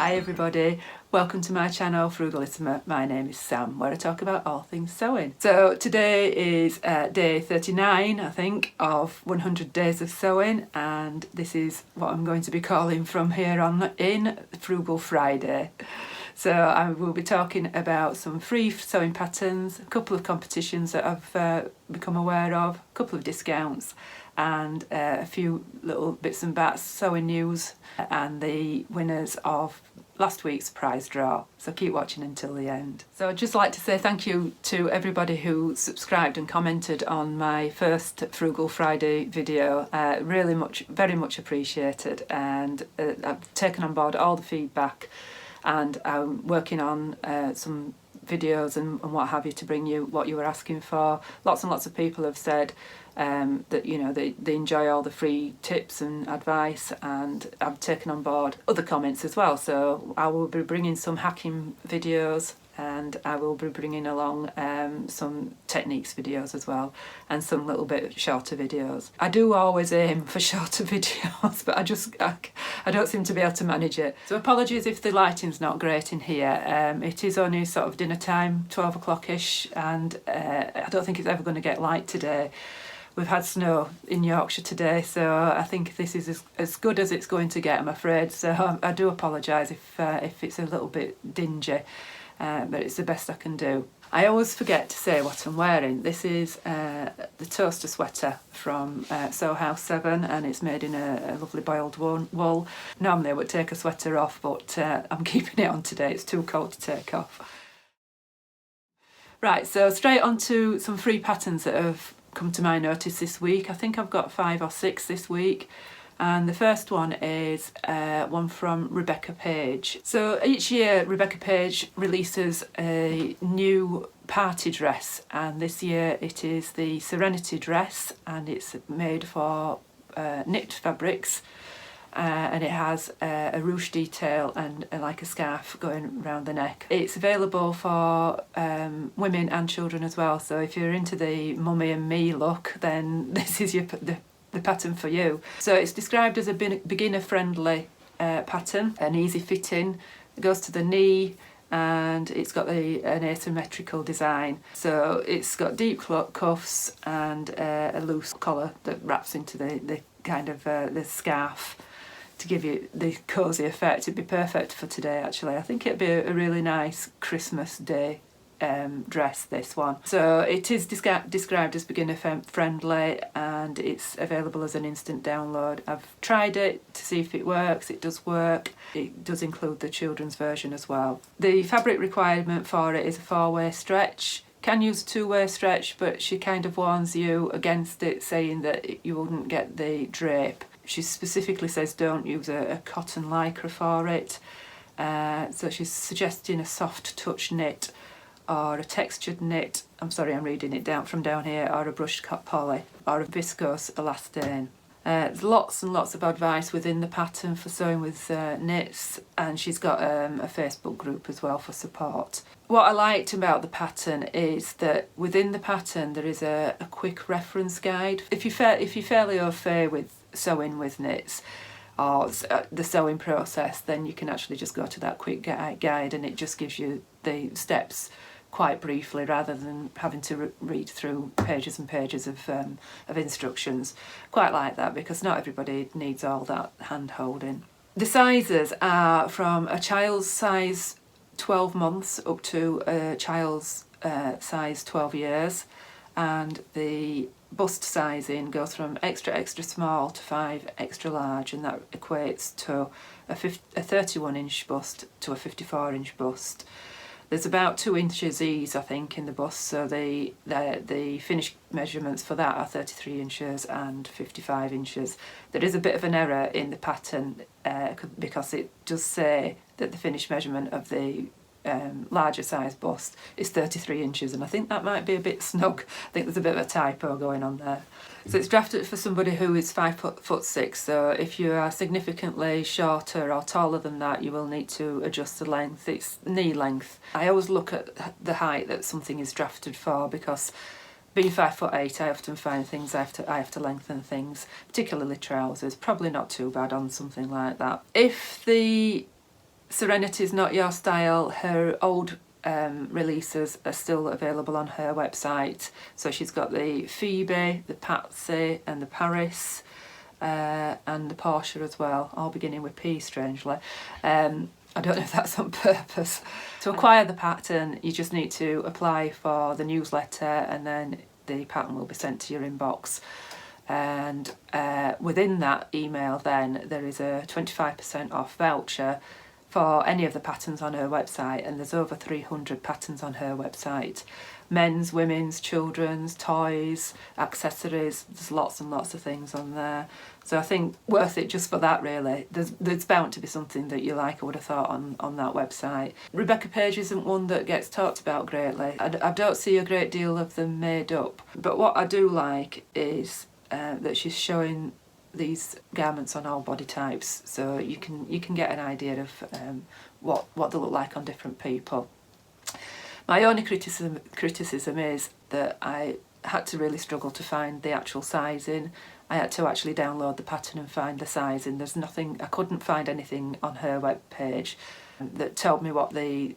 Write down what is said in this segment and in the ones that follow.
Hi everybody, welcome to my channel Frugalisama. My name is Sam, where I talk about all things sewing. So today is day 39, I think, of 100 days of sewing, and this is what I'm going to be calling from here on in Frugal Friday. So I will be talking about some free sewing patterns, a couple of competitions that I've become aware of, a couple of discounts, and a few little bits and bats, sewing news, and the winners of last week's prize draw. So keep watching until the end. So I'd just like to say thank you to everybody who subscribed and commented on my first Frugal Friday video. Very much appreciated, and I've taken on board all the feedback, and I'm working on some videos and what have you to bring you what you were asking for. Lots and lots of people have said that, you know, they enjoy all the free tips and advice, and I've taken on board other comments as well. So I will be bringing some hacking videos, and I will be bringing along some techniques videos as well, and some little bit shorter videos. I do always aim for shorter videos, but I don't seem to be able to manage it. So apologies if the lighting's not great in here. It is only sort of dinner time, 12 o'clock-ish, and I don't think it's ever going to get light today. We've had snow in Yorkshire today, so I think this is as good as it's going to get, I'm afraid. So I do apologise if it's a little bit dingy, but it's the best I can do. I always forget to say what I'm wearing. This is the toaster sweater from Sew House 7, and it's made in a lovely boiled wool. Normally I would take a sweater off, but I'm keeping it on today. It's too cold to take off. Right, so straight on to some free patterns that have come to my notice this week. I think I've got 5 or 6 this week, and the first one is one from Rebecca Page. So each year Rebecca Page releases a new party dress, and this year it is the Serenity dress, and it's made for knit fabrics, and it has a ruche detail and like a scarf going around the neck. It's available for women and children as well, so if you're into the mummy and me look, then this is the pattern for you. So it's described as a beginner friendly pattern, an easy fitting, it goes to the knee, and it's got an asymmetrical design. So it's got deep cuffs and a loose collar that wraps into the kind of the scarf to give you the cosy effect. It'd be perfect for today, actually. I think it'd be a really nice Christmas day dress, this one. So it is described as beginner friendly, and it's available as an instant download. I've tried it to see if it works. It does work. It does include the children's version as well. The fabric requirement for it is a 4-way stretch. Can use a 2-way stretch, but she kind of warns you against it, saying that you wouldn't get the drape. She specifically says don't use a cotton lycra for it. So she's suggesting a soft touch knit or a textured knit. I'm sorry, I'm reading it from down here, or a brushed poly, or a viscose elastane. There's lots and lots of advice within the pattern for sewing with knits, and she's got a Facebook group as well for support. What I liked about the pattern is that within the pattern there is a quick reference guide. If you're fairly au fait with sewing with knits or the sewing process, then you can actually just go to that quick guide, and it just gives you the steps quite briefly, rather than having to read through pages and pages of instructions. Quite like that, because not everybody needs all that hand holding. The sizes are from a child's size 12 months up to a child's size 12 years, and the bust sizing goes from extra small to 5 extra large, and that equates to a 31-inch bust to a 54-inch bust. There's about 2 inches ease, I think, in the bust, so the finished measurements for that are 33 inches and 55 inches. There is a bit of an error in the pattern because it does say that the finished measurement of the larger size bust is 33 inches, and I think that might be a bit snug. I think there's a bit of a typo going on there. So it's drafted for somebody who is 5'6", so if you are significantly shorter or taller than that, you will need to adjust the length. It's knee length. I always look at the height that something is drafted for, because being 5'8", I often find things I have to lengthen things, particularly trousers. Probably not too bad on something like that. If the Serenity's Not Your Style, her old releases are still available on her website. So she's got the Phoebe, the Patsy and the Paris, and the Portia as well, all beginning with P, strangely. I don't know if that's on purpose. To acquire the pattern, you just need to apply for the newsletter, and then the pattern will be sent to your inbox. And within that email then there is a 25% off voucher for any of the patterns on her website, and there's over 300 patterns on her website. Men's, women's, children's, toys, accessories, there's lots and lots of things on there. So I think worth it just for that, really. There's bound to be something that you like, I would have thought, on that website. Rebecca Page isn't one that gets talked about greatly. I don't see a great deal of them made up. But what I do like is that she's showing these garments on all body types, so you can get an idea of what they look like on different people. My only criticism is that I had to really struggle to find the actual sizing. I had to actually download the pattern and find the sizing. There's nothing, I couldn't find anything on her webpage that told me what the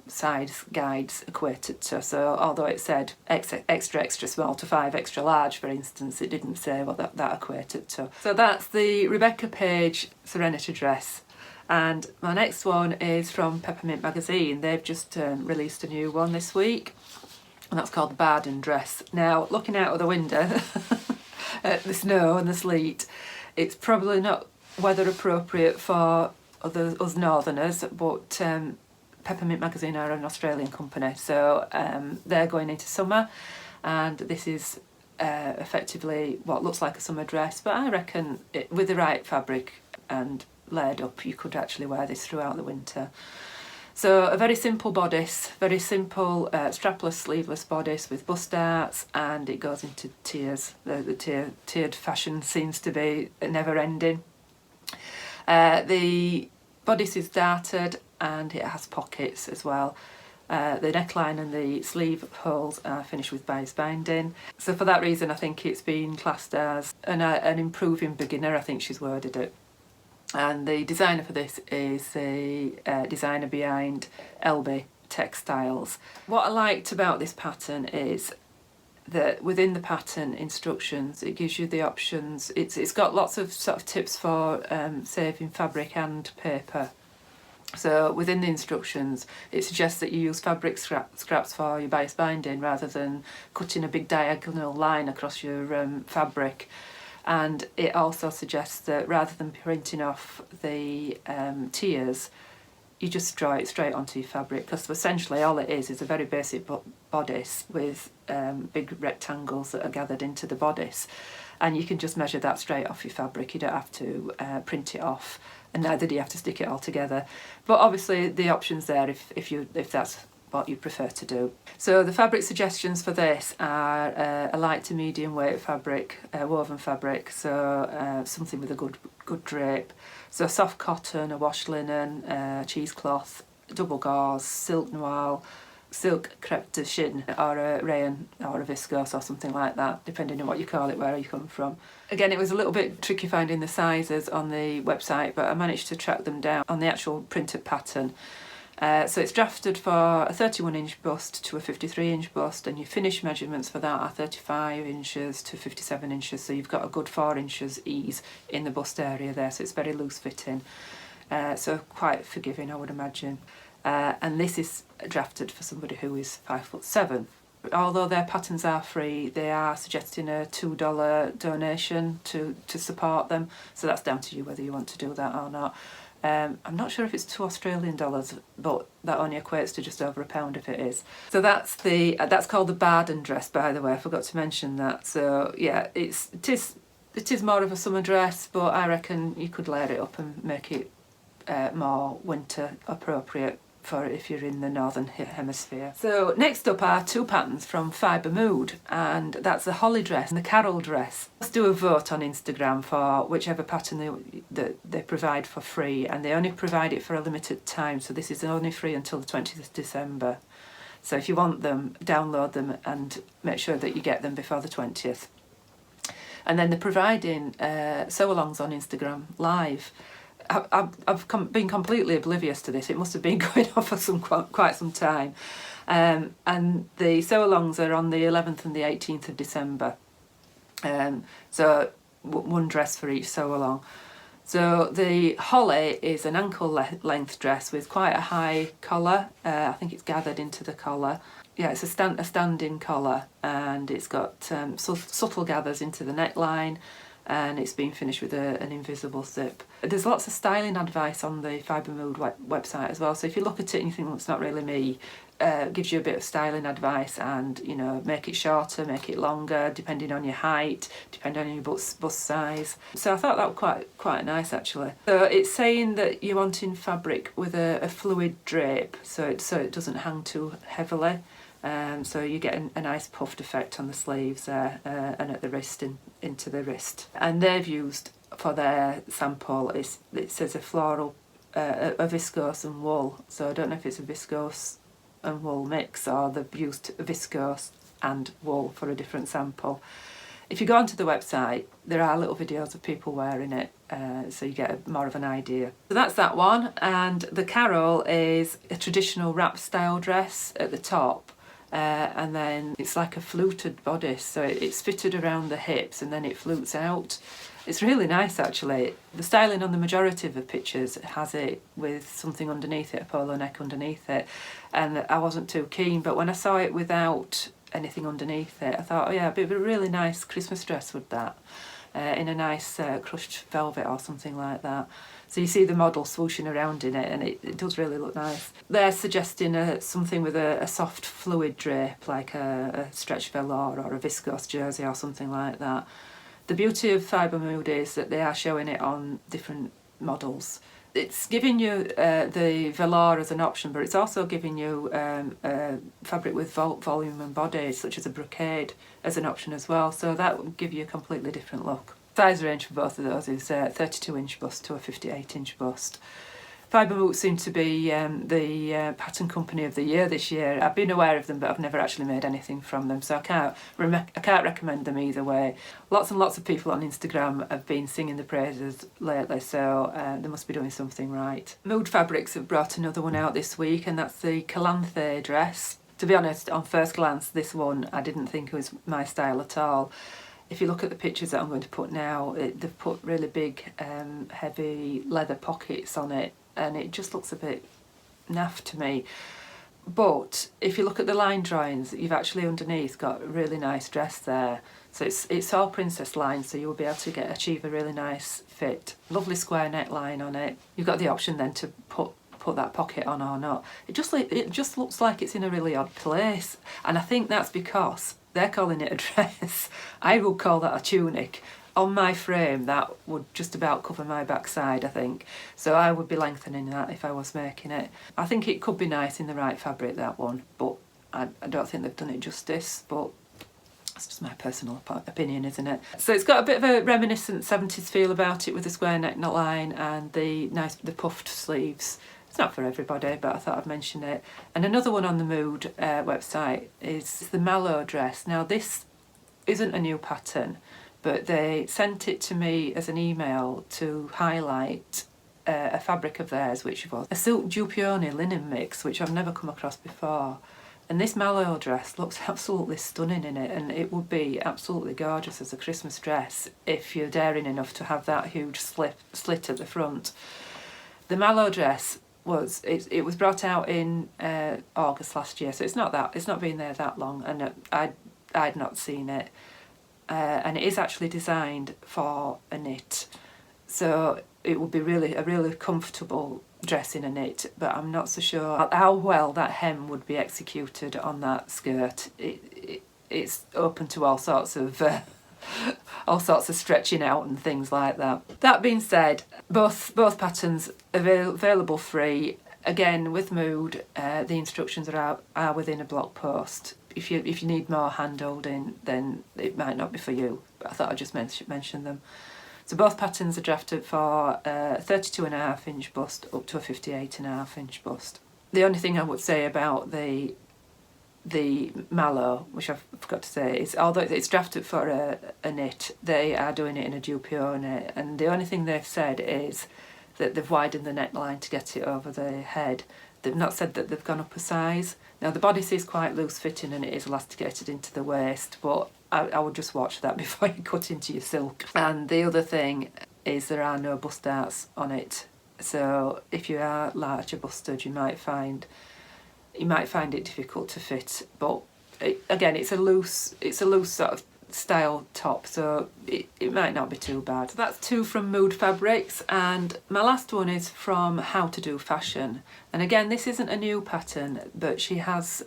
size guides equated to. So although it said extra small to 5 extra large, for instance, it didn't say what that equated to. So that's the Rebecca Page Serenity dress. And my next one is from Peppermint Magazine. They've just released a new one this week, and that's called the Barden dress. Now, looking out of the window at the snow and the sleet, it's probably not weather appropriate for us northerners, but Peppermint Magazine are an Australian company, so they're going into summer, and this is effectively what looks like a summer dress, but I reckon with the right fabric and layered up, you could actually wear this throughout the winter. So a very simple bodice, very simple strapless sleeveless bodice with bust darts, and it goes into tiers. The tiered fashion seems to be never ending. The bodice is darted and it has pockets as well. The neckline and the sleeve holes are finished with bias binding. So for that reason I think it's been classed as an improving beginner, I think she's worded it. And the designer for this is the designer behind Elby Textiles. What I liked about this pattern is that within the pattern instructions it gives you the options. It's got lots of sort of tips for saving fabric and paper. So within the instructions it suggests that you use fabric scraps for your bias binding rather than cutting a big diagonal line across your fabric. And it also suggests that rather than printing off the tiers, you just draw it straight onto your fabric, because essentially all it is a very basic bodice with big rectangles that are gathered into the bodice, and you can just measure that straight off your fabric. You don't have to print it off, and neither do you have to stick it all together. But obviously the option's there if that's what you prefer to do. So the fabric suggestions for this are a light to medium weight fabric, woven fabric, so something with a good drape. So soft cotton, a wash linen, cheesecloth, double gauze, silk noir, silk crêpe de chine, or a rayon or a viscose or something like that, depending on what you call it, where you come from. Again, it was a little bit tricky finding the sizes on the website, but I managed to track them down on the actual printed pattern. So it's drafted for a 31-inch bust to a 53-inch bust, and your finished measurements for that are 35 inches to 57 inches, so you've got a good 4 inches ease in the bust area there, so it's very loose fitting, so quite forgiving, I would imagine. And this is drafted for somebody who is 5'7". Although their patterns are free, they are suggesting a $2 donation to support them, so that's down to you whether you want to do that or not. I'm not sure if it's $2 Australian, but that only equates to just over £1 if it is. So that's called the Barden dress, by the way. I forgot to mention that. So yeah, it is more of a summer dress, but I reckon you could layer it up and make it more winter appropriate for if you're in the northern hemisphere. So next up are two patterns from Fibre Mood, and that's the Holly dress and the Carole dress. Let's do a vote on Instagram for whichever pattern they provide for free, and they only provide it for a limited time, so this is only free until the 20th of December. So if you want them, download them and make sure that you get them before the 20th. And then they're providing sewalongs on Instagram live. been completely oblivious to this. It must have been going on for quite some time. And the sewalongs are on the 11th and the 18th of December. So one dress for each sew along. So the holly is an ankle length dress with quite a high collar. I think it's gathered into the collar. Yeah, it's a standing collar, and it's got subtle gathers into the neckline, and it's been finished with an invisible zip. There's lots of styling advice on the Fibre Mood website as well, so if you look at it and you think, well, it's not really me, gives you a bit of styling advice, and make it shorter, make it longer, depending on your height, depending on your bust size. So I thought that was quite nice actually. So it's saying that you're wanting fabric with a fluid drape, so it doesn't hang too heavily. So you get a nice puffed effect on the sleeves there, and at the wrist, into the wrist. And they've used for their sample, it says a floral, a viscose and wool. So I don't know if it's a viscose and wool mix, or they've used viscose and wool for a different sample. If you go onto the website, there are little videos of people wearing it, so you get more of an idea. So that's that one, and the Carole is a traditional wrap style dress at the top. And then it's like a fluted bodice, so it's fitted around the hips and then it flutes out. It's really nice actually. The styling on the majority of the pictures has it with something underneath it, a polo neck underneath it, and I wasn't too keen, but when I saw it without anything underneath it, I thought, oh yeah, it'd be a really nice Christmas dress with that, in a nice crushed velvet or something like that. So you see the model swooshing around in it, and it does really look nice. They're suggesting something with a soft fluid drape, like a stretch velour or a viscose jersey or something like that. The beauty of Fibre Mood is that they are showing it on different models. It's giving you the velour as an option, but it's also giving you fabric with volume and body, such as a brocade, as an option as well. So that will give you a completely different look. Size range for both of those is 32-inch bust to a 58-inch bust. Fibre Mood seem to be the pattern company of the year this year. I've been aware of them, but I've never actually made anything from them, so I can't recommend them either way. Lots and lots of people on Instagram have been singing the praises lately, so they must be doing something right. Mood Fabrics have brought another one out this week, and that's the Calanthe dress. To be honest, on first glance, this one I didn't think it was my style at all. If you look at the pictures that I'm going to put now, they've put really big, heavy leather pockets on it, and it just looks a bit naff to me. But if you look at the line drawings, you've actually underneath got a really nice dress there. So it's all princess line, so you'll be able to achieve a really nice fit. Lovely square neckline on it. You've got the option then to put that pocket on or not. It just looks like it's in a really odd place, and I think that's because they're calling it a dress. I would call that a tunic. On my frame, that would just about cover my backside, I think. So I would be lengthening that if I was making it. I think it could be nice in the right fabric, that one, but I don't think they've done it justice, but that's just my personal opinion, isn't it? So it's got a bit of a reminiscent 70s feel about it, with the square neckline and the puffed sleeves. It's not for everybody, but I thought I'd mention it. And another one on the Mood website is the Mallow dress. Now this isn't a new pattern, but they sent it to me as an email to highlight a fabric of theirs, which was a silk dupioni linen mix, which I've never come across before. And this Mallow dress looks absolutely stunning in it, and it would be absolutely gorgeous as a Christmas dress if you're daring enough to have that huge slit at the front. The Mallow dress it was brought out in August last year, so it's not been there that long, and I'd not seen it, and it is actually designed for a knit, so it would be a really comfortable dress in a knit, but I'm not so sure how well that hem would be executed on that skirt. It's open to all sorts of stretching out and things like that. That being said, both patterns available free. Again, with Mood, the instructions are within a blog post. If you need more hand holding, then it might not be for you, but I thought I'd just mention them. So both patterns are drafted for a 32.5-inch bust up to a 58.5-inch bust. The only thing I would say about the Mallow, which I forgot to say, is although it's drafted for a knit, they are doing it in a dupioni, and the only thing they've said is that they've widened the neckline to get it over the head. They've not said that they've gone up a size. Now the bodice is quite loose fitting and it is elasticated into the waist, but I would just watch that before you cut into your silk. And the other thing is there are no bust darts on it. So if you are larger busted, you might find it difficult to fit. But again, it's a loose sort of style top, so it might not be too bad. So that's 2 from Mood Fabrics, and my last one is from How to Do Fashion. And again, this isn't a new pattern, but she has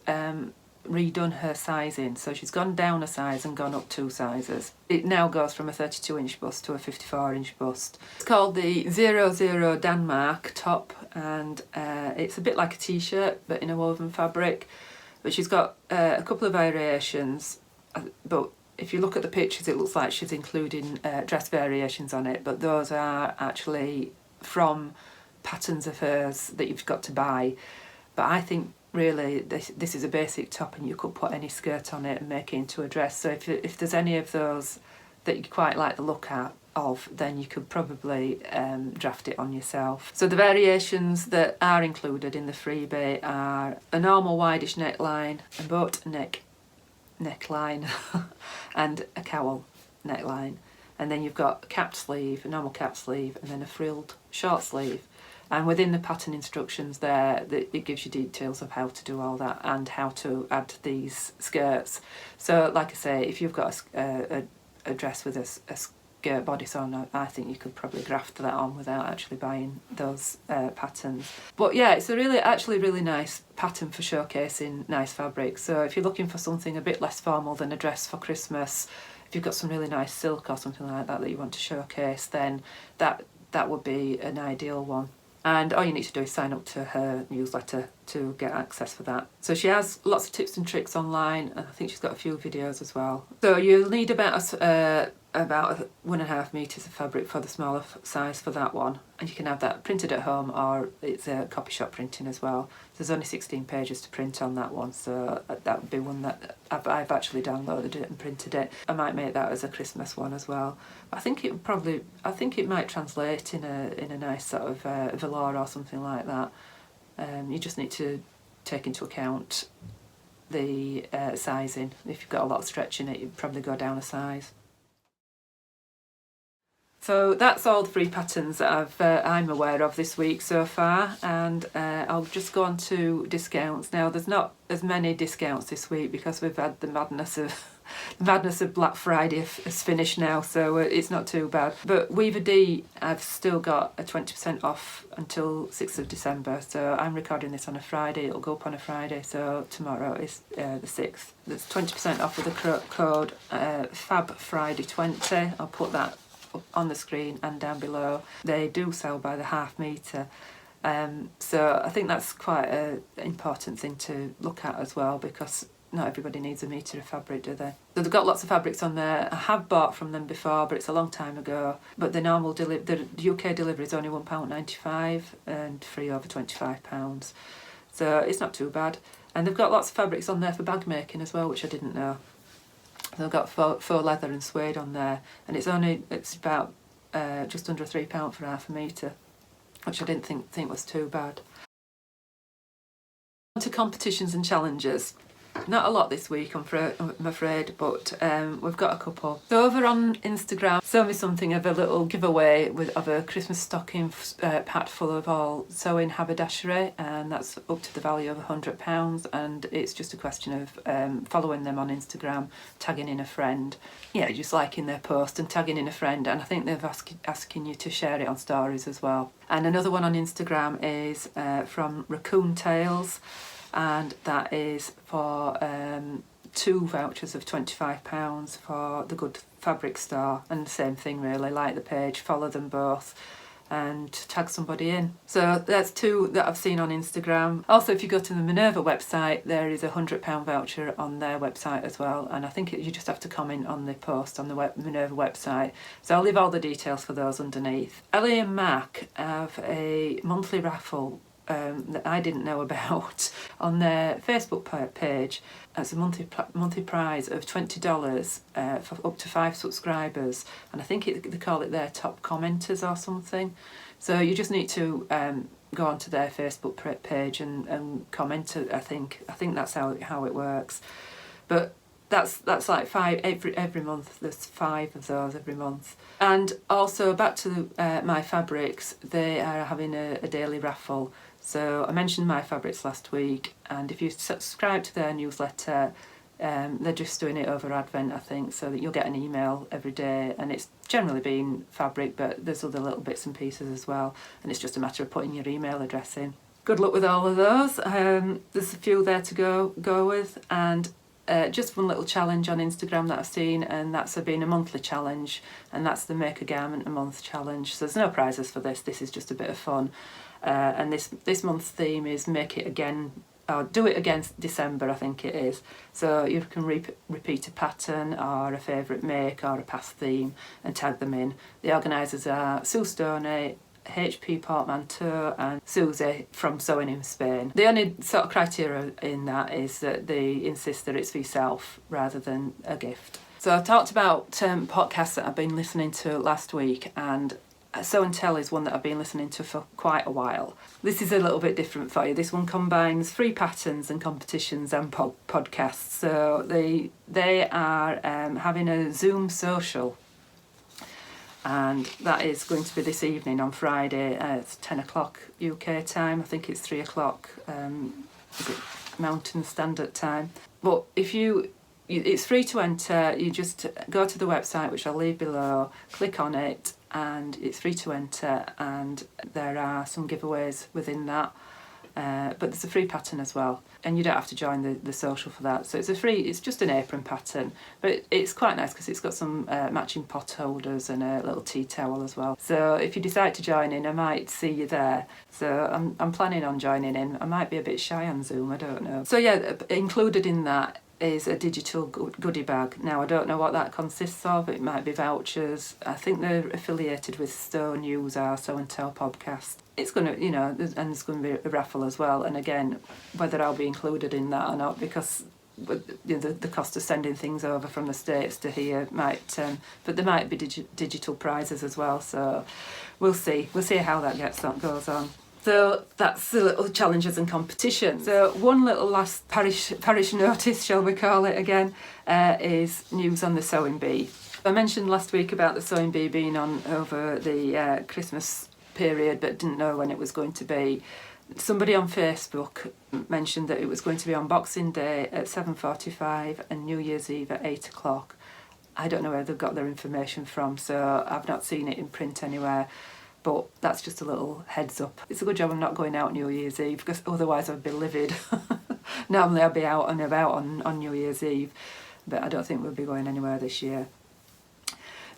redone her sizing, so she's gone down a size and gone up 2 sizes. It now goes from a 32-inch bust to a 54-inch bust. It's called the 00 Denmark top, and it's a bit like a t-shirt but in a woven fabric, but she's got a couple of variations, but if you look at the pictures it looks like she's including dress variations on it, but those are actually from patterns of hers that you've got to buy. But I think really this is a basic top and you could put any skirt on it and make it into a dress. So if there's any of those that you quite like the look of, then you could probably draft it on yourself. So the variations that are included in the freebie are a normal wideish neckline, a boat neckline and a cowl neckline, and then you've got a capped sleeve, a normal capped sleeve, and then a frilled short sleeve. And within the pattern instructions there, it gives you details of how to do all that and how to add these skirts. So like I say, if you've got a dress with a skirt bodice on, I think you could probably graft that on without actually buying those patterns. But yeah, it's a really nice pattern for showcasing nice fabrics. So if you're looking for something a bit less formal than a dress for Christmas, if you've got some really nice silk or something like that you want to showcase, then that would be an ideal one. And all you need to do is sign up to her newsletter to get access for that. So she has lots of tips and tricks online, and I think she's got a few videos as well. So you'll need about 1.5 meters of fabric for the smaller size for that one, and you can have that printed at home, or it's a copy shop printing as well. There's only 16 pages to print on that one, so that would be one that I've actually downloaded it and printed it. I might make that as a Christmas one as well. I think it might translate in a nice sort of velour or something like that. You just need to take into account the sizing. If you've got a lot of stretch in it, you'd probably go down a size. So that's all the free patterns that I'm aware of this week so far, and I'll just go on to discounts. Now there's not as many discounts this week because we've had the madness of Black Friday has finished now, so it's not too bad. But Weaver D, I've still got a 20% off until 6th of December, so I'm recording this on a Friday. It'll go up on a Friday, so tomorrow is the 6th. There's 20% off with the code FabFriday20. I'll put that on the screen and down below. They do sell by the half metre, so I think that's quite an important thing to look at as well, because not everybody needs a metre of fabric, do they? So they've got lots of fabrics on there. I have bought from them before, but it's a long time ago. But the normal the UK delivery is only £1.95 and free over £25, so it's not too bad. And they've got lots of fabrics on there for bag making as well, which I didn't know. They've got faux leather and suede on there, and it's about just under £3 for half a metre, which I didn't think was too bad. On to competitions and challenges. Not a lot this week, I'm afraid, but we've got a couple. So over on Instagram, Sew Me Something have a little giveaway of a Christmas stocking packed full of all sewing haberdashery, and that's up to the value of £100, and it's just a question of following them on Instagram, tagging in a friend. Yeah, just liking their post and tagging in a friend, and I think they're asking you to share it on stories as well. And another one on Instagram is from Raccoon Tales, and that is for 2 vouchers of £25 for the Good Fabric Store. And the same thing really, like the page, follow them both and tag somebody in. So that's 2 that I've seen on Instagram. Also, if you go to the Minerva website, there is a £100 voucher on their website as well, and I think you just have to comment on the post on the Minerva website. So I'll leave all the details for those underneath. Ellie and Mac have a monthly raffle that I didn't know about on their Facebook page. It's a monthly prize of $20 for up to 5 subscribers, and I think they call it their top commenters or something. So you just need to go onto their Facebook page and comment. I think that's how it works. But that's like 5 every month. There's 5 of those every month. And also back to My Fabrics, they are having a daily raffle. So I mentioned My Fabrics last week, and if you subscribe to their newsletter, they're just doing it over Advent, I think, so that you'll get an email every day, and it's generally been fabric, but there's other little bits and pieces as well, and it's just a matter of putting your email address in. Good luck with all of those. There's a few there to go with, and just one little challenge on Instagram that I've seen, and that's been a monthly challenge, and that's the Make a Garment a Month challenge. So there's no prizes for this is just a bit of fun. And this month's theme is Make It Again, or Do It Again December, I think it is. So you can repeat a pattern or a favourite make or a past theme and tag them in. The organisers are Sue Stoney, HP Portmanteau and Susie from Sewing in Spain. The only sort of criteria in that is that they insist that it's for yourself rather than a gift. So I talked about podcasts that I've been listening to last week, and Sew and Tell is one that I've been listening to for quite a while. This is a little bit different for you. This one combines free patterns and competitions and podcasts. So they are having a Zoom social, and that is going to be this evening on Friday. It's 10 o'clock UK time. I think it's 3 o'clock is it Mountain Standard Time. But it's free to enter. You just go to the website, which I'll leave below, click on it, and it's free to enter, and there are some giveaways within that. But there's a free pattern as well, and you don't have to join the social for that. So it's just an apron pattern, but it's quite nice because it's got some matching pot holders and a little tea towel as well. So if you decide to join in, I might see you there. So I'm planning on joining in. I might be a bit shy on Zoom, I don't know. So yeah, included in that is a digital goodie bag. Now I don't know what that consists of. It might be vouchers. I think they're affiliated with Stow News, our Sew and Tell podcast. It's going to, and there's going to be a raffle as well. And again, whether I'll be included in that or not, because the cost of sending things over from the States to here might, but there might be digital prizes as well. So we'll see. We'll see how that goes on. So that's the little challenges and competitions. So one little last parish notice, shall we call it again, is news on the sewing bee. I mentioned last week about the sewing bee being on over the Christmas period, but didn't know when it was going to be. Somebody on Facebook mentioned that it was going to be on Boxing Day at 7:45 and New Year's Eve at 8 o'clock. I don't know where they've got their information from, so I've not seen it in print anywhere. But that's just a little heads up. It's a good job I'm not going out New Year's Eve, because otherwise I'd be livid. Normally I'd be out and about on New Year's Eve, but I don't think we'll be going anywhere this year.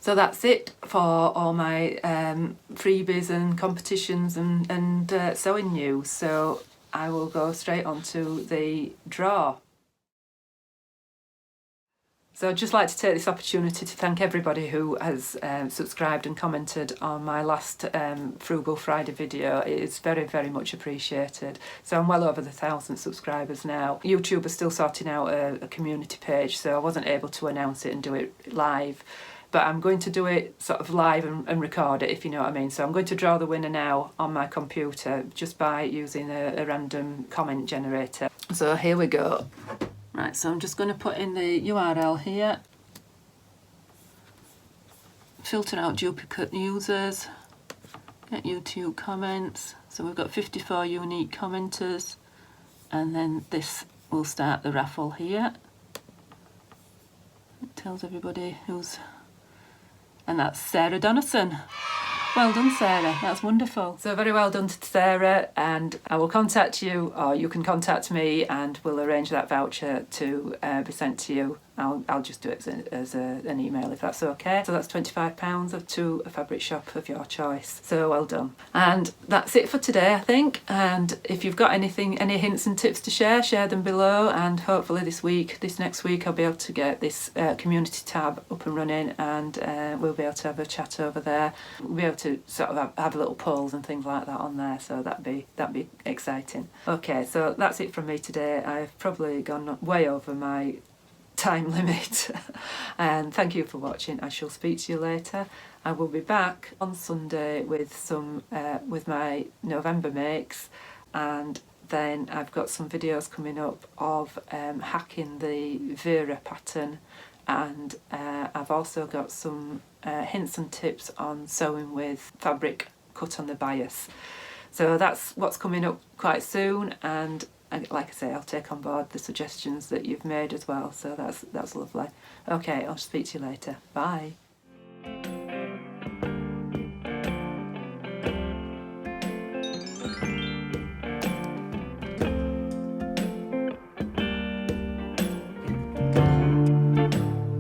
So that's it for all my freebies and competitions and sewing news. So I will go straight on to the draw. So I'd just like to take this opportunity to thank everybody who has subscribed and commented on my last Frugal Friday video. It is very, very much appreciated. So I'm well over the 1,000 subscribers now. YouTube is still sorting out a community page, so I wasn't able to announce it and do it live. But I'm going to do it sort of live and record it, if you know what I mean. So I'm going to draw the winner now on my computer just by using a random comment generator. So here we go. Right, so I'm just going to put in the URL here, filter out duplicate users, get YouTube comments. So we've got 54 unique commenters, and then this will start the raffle here. It tells everybody who's, and that's Sarah Donaldson. Well done, Sarah, that's wonderful. So very well done to Sarah, and I will contact you, or you can contact me, and we'll arrange that voucher to be sent to you I'll just do it as an email if that's okay. So that's £25 to a fabric shop of your choice. So well done. And that's it for today, I think. And if you've got any hints and tips to share them below, and hopefully this next week I'll be able to get this community tab up and running, and we'll be able to have a chat over there. We'll be able to sort of have little polls and things like that on there, so that'd be exciting. Okay, so that's it from me today. I've probably gone way over my time limit and thank you for watching. I shall speak to you later. I will be back on Sunday with some with my November makes, and then I've got some videos coming up of hacking the Vera pattern, and I've also got some hints and tips on sewing with fabric cut on the bias. So that's what's coming up quite soon, and like I say, I'll take on board the suggestions that you've made as well, so that's lovely. Okay, I'll speak to you later. Bye.